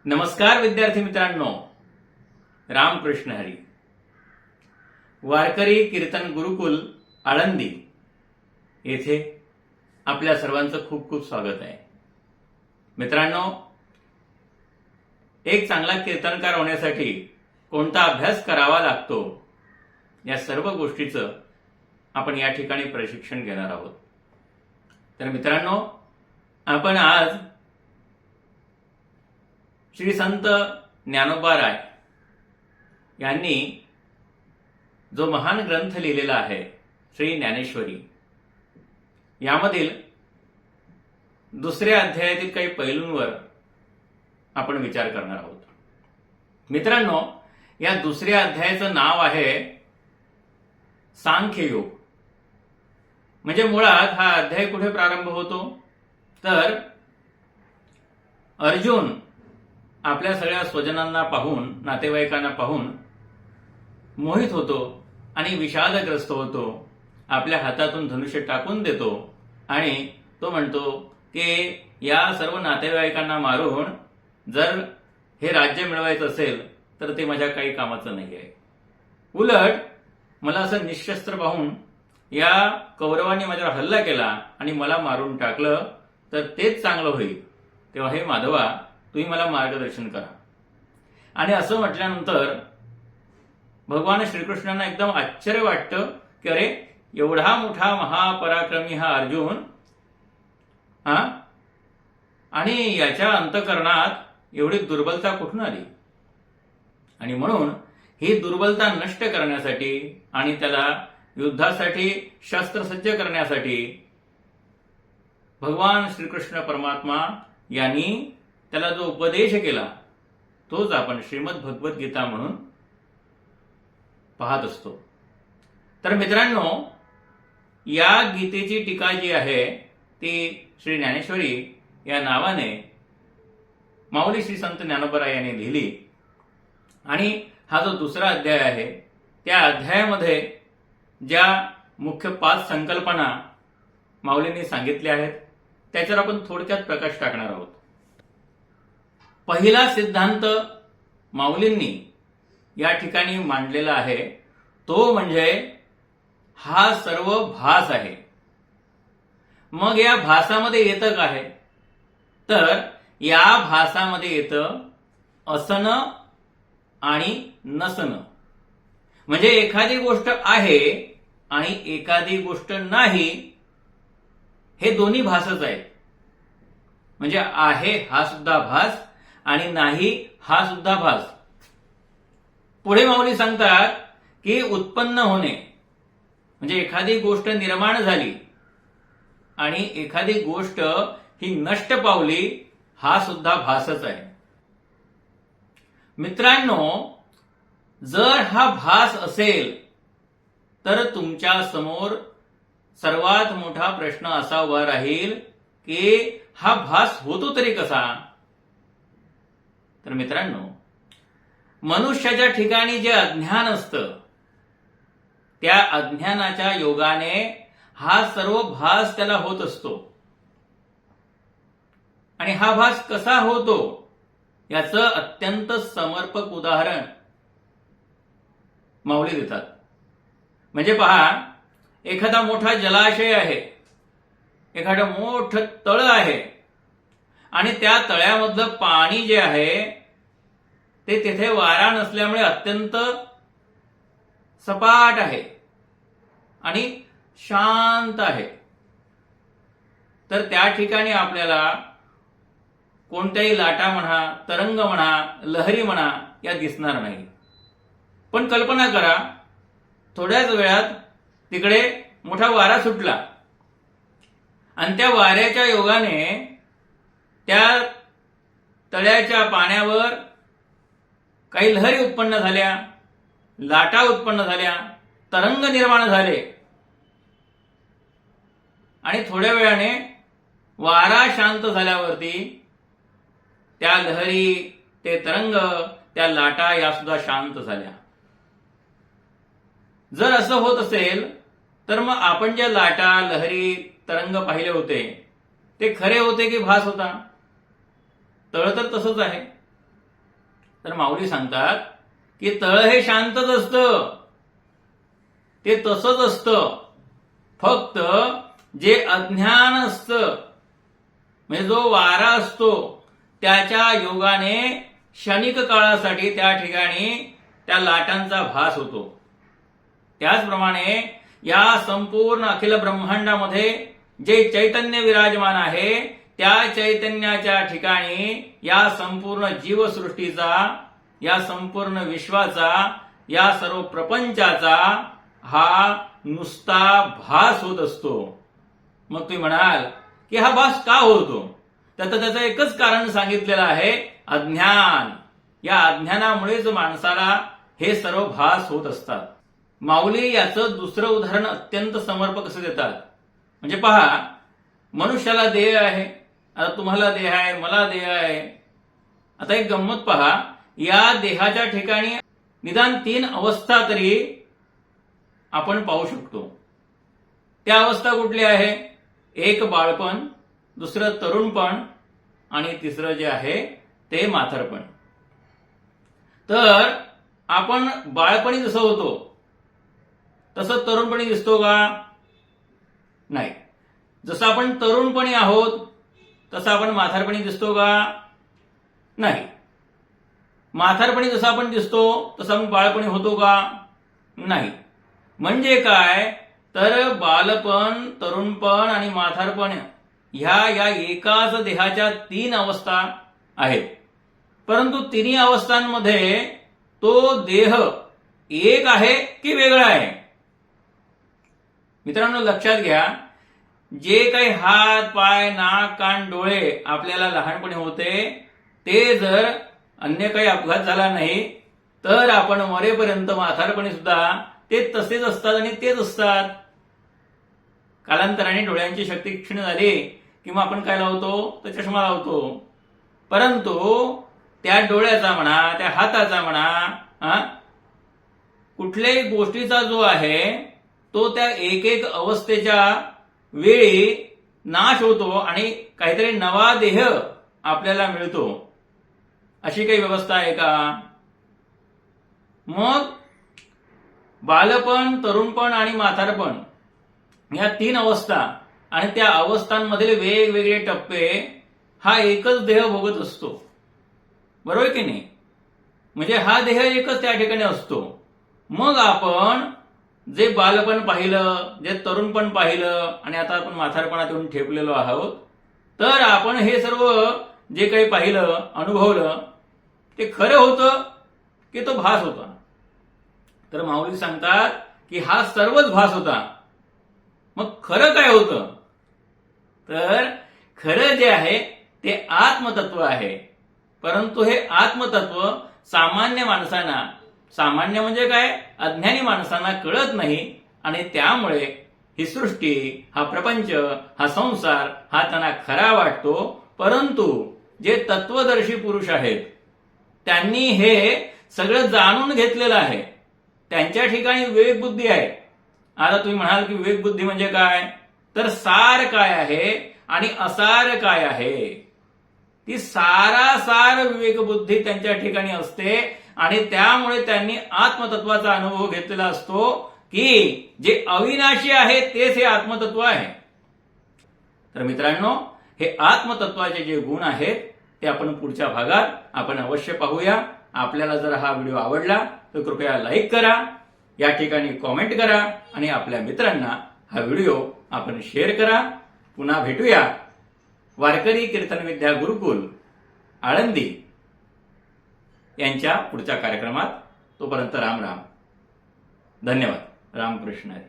नमस्कार विद्यार्थी मित्रांनो, रामकृष्ण हरी. वारकरी कीर्तन गुरुकुल आळंदी येथे आपल्या सर्वांचं खूप खूप स्वागत आहे. मित्रांनो, एक चांगला कीर्तनकार होण्यासाठी कोणता अभ्यास करावा लागतो या सर्व गोष्टीचं आपण या ठिकाणी प्रशिक्षण घेणार आहोत. तर मित्रांनो, आपण आज श्री संत ज्ञानोबा राय यांनी जो महान ग्रंथ लिहिलेला आहे श्री ज्ञानेश्वरी, यामधील दुसऱ्या अध्यायातील काही पैलूंवर आपण विचार करणार आहोत. मित्रांनो, या दुसऱ्या अध्यायाचं नाव आहे सांख्ययोग. म्हणजे मुळात हा अध्याय कुठे प्रारंभ होतो तर अर्जुन आपल्या सगळ्या स्वजनांना पाहून, नातेवाईकांना पाहून मोहित होतो आणि विषादग्रस्त होतो. आपल्या हातातून धनुष्य टाकून देतो आणि तो म्हणतो की या सर्व नातेवाईकांना मारून जर हे राज्य मिळवायचं असेल तर ते माझ्या काही कामाचं नाही आहे. उलट मला असं निशस्त्र पाहून या कौरवांनी माझ्यावर हल्ला केला आणि मला मारून टाकलं तर तेच चांगलं होईल. तेव्हा हे माधवा, तुम्ही मला मार्गदर्शन करा. आणि असं म्हटल्यानंतर भगवान श्रीकृष्णांना एकदम आश्चर्य वाटतं की अरे, एवढा मोठा महापराक्रमी हा अर्जुन, आणि याच्या अंतःकरणात एवढी दुर्बलता कुठून आली. आणि म्हणून ही दुर्बलता नष्ट करण्यासाठी आणि त्याला युद्धासाठी शस्त्रसज्ज करण्यासाठी भगवान श्रीकृष्ण परमात्मा यांनी त्याला जो उपदेश केला तोच आपण श्रीमद भगवद्गीता म्हणून पाहत असतो. तर मित्रांनो, या गीतेची टीका जी आहे ती श्री ज्ञानेश्वरी या नावाने माऊली श्री संत ज्ञानोबा राय यांनी लिहिली. आणि हा जो दुसरा अध्याय आहे त्या अध्यायामध्ये ज्या मुख्य 5 संकल्पना माऊलींनी सांगितल्या आहेत त्याच्यावर आपण थोडक्यात प्रकाश टाकणार आहोत. पहिला सिद्धांत माऊलींनी या ठिकाणी मांडलेला आहे तो म्हणजे हा सर्व भास आहे. मग या भासामध्ये येतं काय तर या भासामध्ये येतं असणं आणि नसणं. म्हणजे एखादी गोष्ट आहे आणि एखादी गोष्ट नाही, हे दोन्ही भासच आहेत. म्हणजे आहे हा सुद्धा भास आणि नाही हा सुद्धा भास. पुढे माऊली सांगतात की उत्पन्न होणे म्हणजे एखादी गोष्ट निर्माण झाली आणि एखादी गोष्ट ही नष्ट पावली, हा सुद्धा भासच आहे. मित्रांनो, जर हा भास असेल तर तुमच्या समोर सर्वात मोठा प्रश्न असा उभा राहील की हा भास होतो तरी कसा. तर मित्रांनो, मनुष्याच्या ठिकाणी जे अज्ञान असतं त्या अज्ञानाच्या योगाने हा सर्व भास त्याला होत असतो. आणि हा भास कसा होतो याचं अत्यंत समर्पक उदाहरण माऊली देतात. म्हणजे पहा, एखादा मोठा जलाशय आहे, एखादं मोठं तळ आहे आणि त्या तळ्यामधलं पाणी जे आहे ते तिथे वारा नसल्यामुळे अत्यंत सपाट आहे आणि शांत आहे. तर त्या ठिकाणी आपल्याला कोणत्याही लाटा म्हणा, तरंग म्हणा, लहरी म्हणा या दिसणार नाही. पण कल्पना करा, थोड्याच वेळात तिकडे मोठा वारा सुटला आणि त्या वाऱ्याच्या योगाने त्या तळ्याच्या पाण्यावर काही लहरी उत्पन्न झाल्या, लाटा उत्पन्न झाल्या, तरंग निर्माण झाले आणि थोड्या वेळाने वारा शांत झाल्यावरती त्या लहरी, ते तरंग, त्या लाटा या सुद्धा शांत झाल्या. जर असं होत असेल तर मग आपण ज्या लाटा, लहरी, तरंग पाहिले होते ते खरे होते की भास होता. तळ तर तसंच आहे. तर माऊली सांगतात की तळ हे शांतच असतं, ते तसंच असतं. फक्त जे अज्ञान असतं, म्हणजे जो वारा असतो, त्याच्या योगाने क्षणिक काळासाठी त्या ठिकाणी त्या लाटांचा भास होतो. त्याचप्रमाणे या संपूर्ण अखिल ब्रह्मांडामध्ये जे चैतन्य विराजमान आहे, त्या चैतन्याच्या ठिकाणी या संपूर्ण जीवसृष्टीचा, या संपूर्ण विश्वाचा, या सर्व प्रपंचाचा हा नुसता भास होत असतो. मग तुम्ही म्हणाल की हा भास का होतो? त्याचं एकच कारण सांगितलेलं आहे, अज्ञान. या अज्ञानामुळेच माणसाला हे सर्व भास होत असतात. माऊली याचं दुसरं उदाहरण अत्यंत समर्पक असं देतात. म्हणजे पहा, मनुष्याला देह आहे, आता तुम्हाला देह आहे, मला देह आहे. आता एक गंमत पहा, या देहाच्या ठिकाणी निदान 3 अवस्था तरी आपण पाहू शकतो. त्या अवस्था कुठल्या आहे? एक बाळपण, दुसरं तरुणपण आणि तिसरं जे आहे ते म्हातारपण. तर आपण बाळपणी जसं होतो तसं तरुणपणी दिसतो का? नाही. जसं आपण तरुणपणी आहोत तसं आपण म्हातारपणी दिसतो का? नाही. म्हातारपणी जसं आपण दिसतो तसं आपण बाळपणी होतो का? नाही. म्हणजे काय? तर बालपण, तरुणपण आणि म्हातारपण ह्या एकाच देहाच्या 3 अवस्था आहेत. परंतु तिन्ही अवस्थांमध्ये तो देह एक आहे की वेगळा आहे? मित्रांनो, लक्षात घ्या, जे काही हात, पाय, नाक, कान, डोळे आपल्याला लहानपणी होते, ते जर अन्य काही अपघात झाला नाही तर आपण मरेपर्यंत म्हातारपणी सुद्धा ते तसेच असतात आणि तेच असतात. कालांतराने डोळ्यांची शक्ती क्षीण झाली किंवा आपण काय लावतो? तर चष्मा लावतो. परंतु त्या डोळ्याचा म्हणा, त्या हाताचा म्हणा, कुठल्याही गोष्टीचा जो आहे तो त्या एक अवस्थेच्या वेळी नाश होतो आणि काहीतरी नवा देह आपल्याला मिळतो. अशी काही व्यवस्था आहे का? मग बालपण, तरुणपण आणि म्हातारपण या 3 अवस्था आणि त्या अवस्थांमधील वेगवेगळे टप्पे हा एकच देह भोगत असतो. बरोबर की नाही? म्हणजे हा देह एकच त्या ठिकाणी असतो. मग आपण जे बालपण पाहिलं, जे तरुणपण पाहिलं आणि आता आपण म्हातारपणात येऊन ठेपलेलो आहोत, तर आपण हे सर्व जे काही पाहिलं, अनुभवलं, ते खरं होतं की तो भास होता? तर माऊली सांगतात की हा सर्वच भास होता. मग खरं काय होतं? तर खरं जे आहे ते आत्मतत्व आहे. परंतु हे आत्मतत्व सामान्य माणसांना, सामान्य म्हणजे काय, अज्ञानी माणसांना कळत नाही आणि त्यामुळे ही सृष्टी, हा प्रपंच, हा संसार हा त्यांना खरा वाटतो. परंतु जे तत्वदर्शी पुरुष आहेत त्यांनी हे सगळं जाणून घेतलेलं आहे. त्यांच्या ठिकाणी विवेकबुद्धी आहे. आता तुम्ही म्हणाल की विवेकबुद्धी म्हणजे काय? तर सार काय आहे आणि असार काय आहे, ती सारासार विवेकबुद्धी त्यांच्या ठिकाणी असते आणि त्यामुळे त्यांनी आत्मतत्वाचा अनुभव घेतलेला असतो की जे अविनाशी आहे तेच हे आत्मतत्व आहे. तर मित्रांनो, हे आत्मतत्वाचे जे गुण आहेत ते आपण पुढच्या भागात आपण अवश्य पाहूया. आपल्याला जर हा व्हिडिओ आवडला तर कृपया लाईक करा, या ठिकाणी कॉमेंट करा आणि आपल्या मित्रांना हा व्हिडिओ आपण शेअर करा. पुन्हा भेटूया वारकरी कीर्तन विद्या गुरुकुल आळंदी यांच्या पुढच्या कार्यक्रमात. तोपर्यंत राम राम. धन्यवाद. रामकृष्ण हरी.